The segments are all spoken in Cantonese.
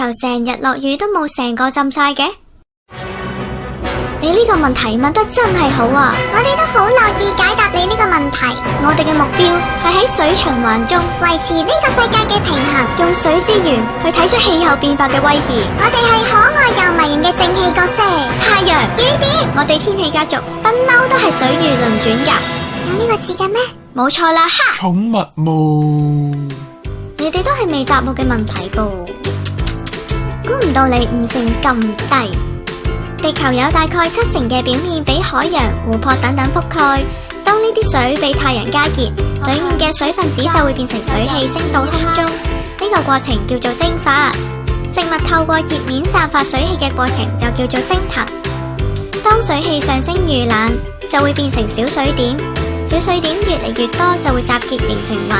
球成日落雨都冇成個浸晒嘅？你呢個問題問得真係好啊！我哋都好樂意解答你呢個問題。我哋嘅目標係喺水循環中維持呢個世界嘅平衡，用水資源去睇出氣候變化嘅威脅。我哋係可愛又迷人嘅正氣角色。太陽、雨點，我哋天氣家族不嬲都係水遇輪轉噶。有呢個字嘅咩？冇錯啦，哈！寵物夢，你哋都係未答我嘅問題噃，估唔到你悟性咁低。地球有大概70%嘅表面俾海洋、湖泊等等覆蓋。當呢啲水被太陽加熱，裏面嘅水分子就會變成水汽升到空中。呢個過程叫做蒸發。植物透過葉面散發水汽嘅過程就叫做蒸騰。當水汽上升遇冷，就會變成小水點。小水點越嚟越多，就會集結形成雲。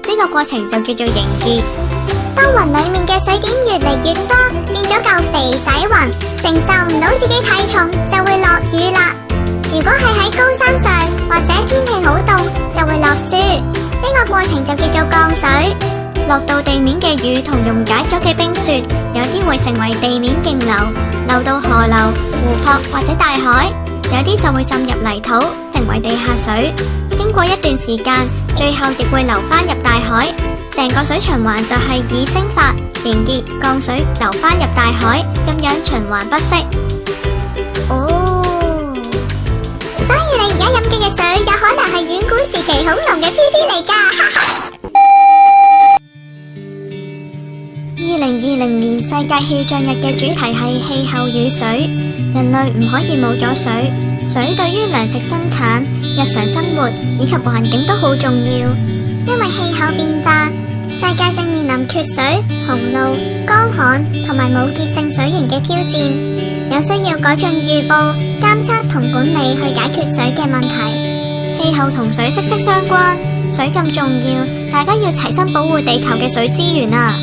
呢個過程就叫做凝結。當雲裏面嘅水點越嚟越多，變咗嚿肥仔雲，承受唔到自己體重，就會落雨啦。如果係喺高山上或者天氣好凍，就會落雪。呢個過程就叫做降水。落到地面嘅雨同溶解咗嘅冰雪，有啲會成為地面徑流，流到河流、湖泊或者大海；有啲就會滲入泥土，成為地下水。經過一段時間，最後亦會流返入大海。成個水循環就係以蒸發、凝結、降水流返入大海，咁樣循環不息。哦，所以你而家飲嘅水有可能係遠古時期恐龍嘅 PP 嚟㗎，哈哈。2020年世界氣象日嘅主題係氣候與水。人類唔可以冇咗水，水對於糧食生產、日常生活以及環境都好重要。因為氣候變化，世界正面臨缺水、洪澇、乾旱同埋冇潔淨水源嘅挑戰，有需要改進預報、監測同管理去解決水嘅問題。氣候同水息息相關，水咁重要，大家要齊心保護地球嘅水資源啊！